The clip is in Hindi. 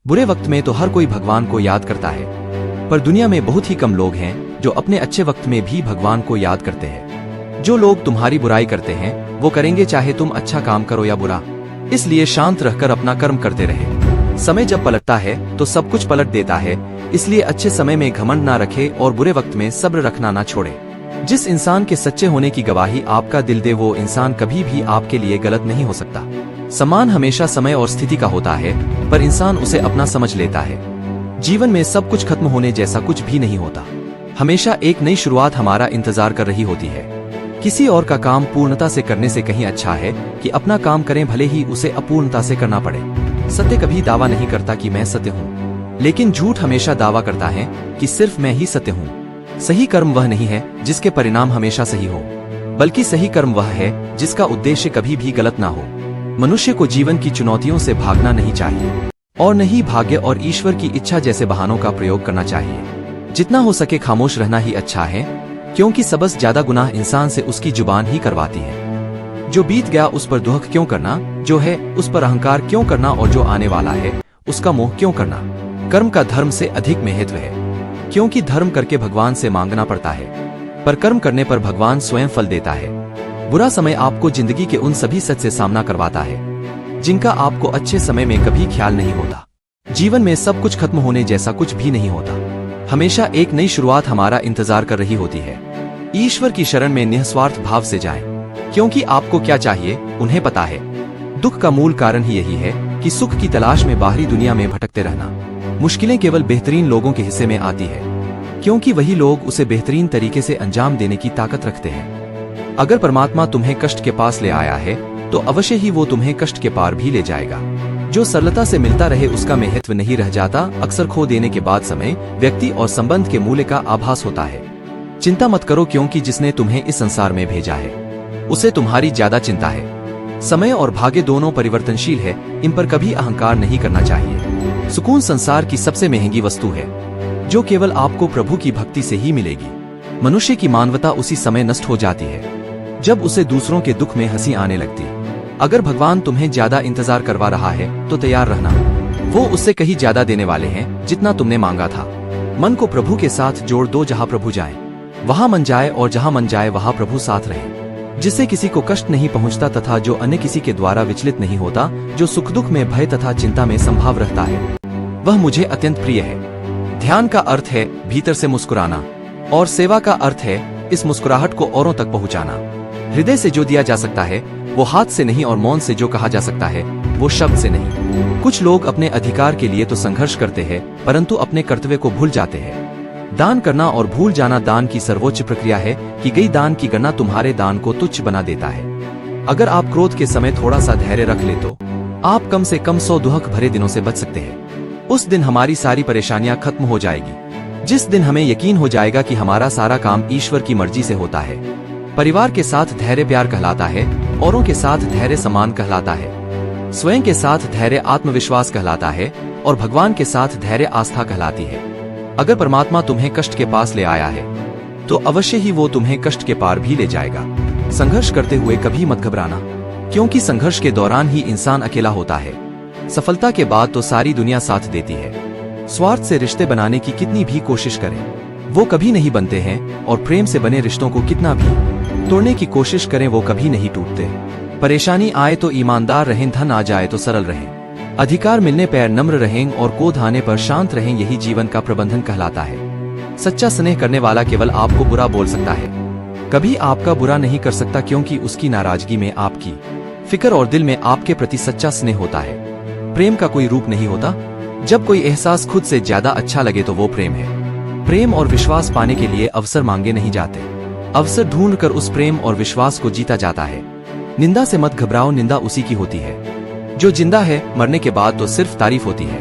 बुरे वक्त में तो हर कोई भगवान को याद करता है, पर दुनिया में बहुत ही कम लोग हैं जो अपने अच्छे वक्त में भी भगवान को याद करते हैं। जो लोग तुम्हारी बुराई करते हैं वो करेंगे चाहे तुम अच्छा काम करो या बुरा। इसलिए शांत रहकर अपना कर्म करते रहे। समय जब पलटता है तो सब कुछ पलट देता है, इसलिए अच्छे समय में घमंड ना रखे और बुरे वक्त में सब्र रखना ना छोड़े। जिस इंसान के सच्चे होने की गवाही आपका दिल दे वो इंसान कभी भी आपके लिए गलत नहीं हो सकता। सम्मान हमेशा समय और स्थिति का होता है, पर इंसान उसे अपना समझ लेता है। जीवन में सब कुछ खत्म होने जैसा कुछ भी नहीं होता। हमेशा एक नई शुरुआत हमारा इंतजार कर रही होती है। किसी और का काम पूर्णता से करने से कहीं अच्छा है कि अपना काम करें, भले ही उसे अपूर्णता से करना पड़े। सत्य कभी दावा नहीं करता कि मैं सत्य हूँ, लेकिन झूठ हमेशा दावा करता है कि सिर्फ मैं ही सत्य हूँ। सही कर्म वह नहीं है जिसके परिणाम हमेशा सही हो, बल्कि सही कर्म वह है जिसका उद्देश्य कभी भी गलत ना हो। मनुष्य को जीवन की चुनौतियों से भागना नहीं चाहिए और न ही भाग्य और ईश्वर की इच्छा जैसे बहानों का प्रयोग करना चाहिए। जितना हो सके खामोश रहना ही अच्छा है, क्योंकि सबसे ज्यादा गुनाह इंसान से उसकी जुबान ही करवाती है। जो बीत गया उस पर दुख क्यों करना, जो है उस पर अहंकार क्यों करना, और जो आने वाला है उसका मोह क्यों करना। कर्म का धर्म से अधिक महत्व है, क्योंकि धर्म करके भगवान से मांगना पड़ता है, पर कर्म करने पर भगवान स्वयं फल देता है। बुरा समय आपको जिंदगी के उन सभी सच से सामना करवाता है जिनका आपको अच्छे समय में कभी ख्याल नहीं होता। जीवन में सब कुछ खत्म होने जैसा कुछ भी नहीं होता। हमेशा एक नई शुरुआत हमारा इंतजार कर रही होती है। ईश्वर की शरण में निस्वार्थ भाव से जाएं, क्योंकि आपको क्या चाहिए उन्हें पता है। दुख का मूल कारण ही यही है कि सुख की तलाश में बाहरी दुनिया में भटकते रहना। मुश्किलें केवल बेहतरीन लोगों के हिस्से में आती है, क्योंकि वही लोग उसे बेहतरीन तरीके से अंजाम देने की ताकत रखते हैं। अगर परमात्मा तुम्हें कष्ट के पास ले आया है तो अवश्य ही वो तुम्हें कष्ट के पार भी ले जाएगा। जो सरलता से मिलता रहे उसका महत्व नहीं रह जाता। अक्सर खो देने के बाद समय, व्यक्ति और संबंध के मूल्य का आभास होता है। चिंता मत करो, क्योंकि जिसने तुम्हें इस संसार में भेजा है उसे तुम्हारी ज्यादा चिंता है। समय और भाग्य दोनों परिवर्तनशील है, इन पर कभी अहंकार नहीं करना चाहिए। सुकून संसार की सबसे महंगी वस्तु है, जो केवल आपको प्रभु की भक्ति से ही मिलेगी। मनुष्य की मानवता उसी समय नष्ट हो जाती है जब उसे दूसरों के दुख में हंसी आने लगती। अगर भगवान तुम्हें ज्यादा इंतजार करवा रहा है तो तैयार रहना, वो उससे कहीं ज्यादा देने वाले हैं जितना तुमने मांगा था। मन को प्रभु के साथ जोड़ दो, जहाँ प्रभु जाए वहाँ मन जाए, और जहाँ मन जाए वहाँ प्रभु साथ रहे। जिससे किसी को कष्ट नहीं पहुँचता तथा जो अन्य किसी के द्वारा विचलित नहीं होता, जो सुख दुख में, भय तथा चिंता में संभाव रहता है, वह मुझे अत्यंत प्रिय है। ध्यान का अर्थ है भीतर से मुस्कुराना, और सेवा का अर्थ है इस मुस्कुराहट को औरों तक पहुँचाना। हृदय से जो दिया जा सकता है वो हाथ से नहीं, और मौन से जो कहा जा सकता है वो शब्द से नहीं। कुछ लोग अपने अधिकार के लिए तो संघर्ष करते हैं, परंतु अपने कर्तव्य को भूल जाते हैं। दान करना और भूल जाना दान की सर्वोच्च प्रक्रिया है। कि गई दान की गणना तुम्हारे दान को तुच्छ बना देता है। अगर आप क्रोध के समय थोड़ा सा धैर्य रख ले तो आप कम से कम 100 दुख भरे दिनों से बच सकते हैं। उस दिन हमारी सारी परेशानियां खत्म हो जाएगी, जिस दिन हमें यकीन हो जाएगा कि हमारा सारा काम ईश्वर की मर्जी से होता है। परिवार के साथ धैर्य प्यार कहलाता है, औरों के साथ धैर्य सम्मान कहलाता है, स्वयं के साथ धैर्य आत्मविश्वास कहलाता है, और भगवान के साथ धैर्य आस्था कहलाती है। अगर परमात्मा तुम्हें कष्ट के पास ले आया है तो अवश्य ही वो तुम्हें कष्ट के पार भी ले जाएगा। संघर्ष करते हुए कभी मत घबराना, क्योंकि संघर्ष के दौरान ही इंसान अकेला होता है। सफलता के बाद तो सारी दुनिया साथ देती है। स्वार्थ से रिश्ते बनाने की कितनी भी कोशिश करें वो कभी नहीं बनते हैं, और प्रेम से बने रिश्तों को कितना भी तोड़ने की कोशिश करें वो कभी नहीं टूटते। परेशानी आए तो ईमानदार रहें, धन आ जाए तो सरल रहें, अधिकार मिलने पर नम्र रहें, और क्रोध आने पर शांत रहें। यही जीवन का प्रबंधन कहलाता है। सच्चा स्नेह करने वाला केवल आपको बुरा बोल सकता है, कभी आपका बुरा नहीं कर सकता, क्योंकि उसकी नाराजगी में आपकी फिक्र और दिल में आपके प्रति सच्चा स्नेह होता है। प्रेम का कोई रूप नहीं होता। जब कोई एहसास खुद से ज्यादा अच्छा लगे तो वो प्रेम है। प्रेम और विश्वास पाने के लिए अवसर मांगे नहीं जाते, अवसर ढूंढकर उस प्रेम और विश्वास को जीता जाता है। निंदा से मत घबराओ, निंदा उसी की होती है जो जिंदा है। मरने के बाद तो सिर्फ तारीफ होती है।